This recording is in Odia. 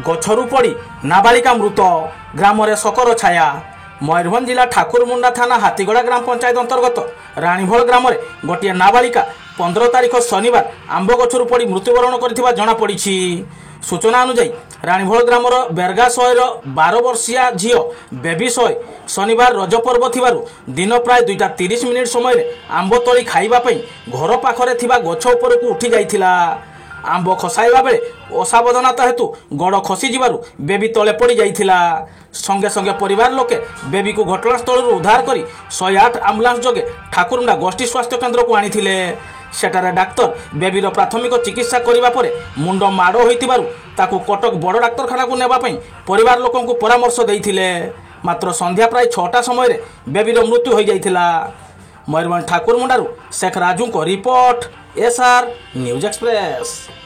ଗଛରୁ ପଡ଼ି ନାବାଳିକା ମୃତ ଗ୍ରାମରେ ଶୋକର ଛାୟା। ମୟୂରଭଞ୍ଜ ଜିଲ୍ଲା ଠାକୁରମୁଣ୍ଡା ଥାନା ହାତୀଗଡ଼ା ଗ୍ରାମ ପଞ୍ଚାୟତ ଅନ୍ତର୍ଗତ ରାଣୀଭୋଳ ଗ୍ରାମରେ ଗୋଟିଏ ନାବାଳିକା 15 ତାରିଖ ଶନିବାର ଆମ୍ବ ଗଛରୁ ପଡ଼ି ମୃତ୍ୟୁବରଣ କରିଥିବା ଜଣାପଡ଼ିଛି। ସୂଚନା ଅନୁଯାୟୀ ରାଣୀଭୋଳ ଗ୍ରାମର ବେର୍ଗା ଶହେର 12 ବର୍ଷିଆ ଝିଅ ବେବି ଶହେ ଶନିବାର ରଜ ପର୍ବ ଥିବାରୁ ଦିନ ପ୍ରାୟ 2:30 ସମୟରେ ଆମ୍ବ ତୋଳି ଖାଇବା ପାଇଁ ଘର ପାଖରେ ଥିବା ଗଛ ଉପରକୁ ଉଠି ଯାଇଥିଲା। ଆମ୍ବ ଖସାଇବା ବେଳେ ଅସାବଧାନତା ହେତୁ ଗୋଡ଼ ଖସିଯିବାରୁ ବେବି ତଳେ ପଡ଼ି ଯାଇଥିଲା। ସଙ୍ଗେ ସଙ୍ଗେ ପରିବାର ଲୋକେ ବେବିକୁ ଘଟଣାସ୍ଥଳରୁ ଉଦ୍ଧାର କରି 108 ଆମ୍ବୁଲାନ୍ସ ଯୋଗେ ଠାକୁରମୁଣ୍ଡା ଗୋଷ୍ଠୀ ସ୍ୱାସ୍ଥ୍ୟ କେନ୍ଦ୍ରକୁ ଆଣିଥିଲେ। ସେଠାରେ ଡାକ୍ତର ବେବିର ପ୍ରାଥମିକ ଚିକିତ୍ସା କରିବା ପରେ ମୁଣ୍ଡ ମାଡ଼ ହୋଇଥିବାରୁ ତାକୁ କଟକ ବଡ଼ ଡାକ୍ତରଖାନାକୁ ନେବା ପାଇଁ ପରିବାର ଲୋକଙ୍କୁ ପରାମର୍ଶ ଦେଇଥିଲେ। ମାତ୍ର ସନ୍ଧ୍ୟା ପ୍ରାୟ 6ଟା ସମୟରେ ବେବିର ମୃତ୍ୟୁ ହୋଇଯାଇଥିଲା। ମୟୂରଭଞ୍ଜ ଠାକୁରମୁଣ୍ଡାରୁ ଶେଖ ରାଜୁଙ୍କ ରିପୋର୍ଟ, SR ନ୍ୟୁଜ୍ ଏକ୍ସପ୍ରେସ୍।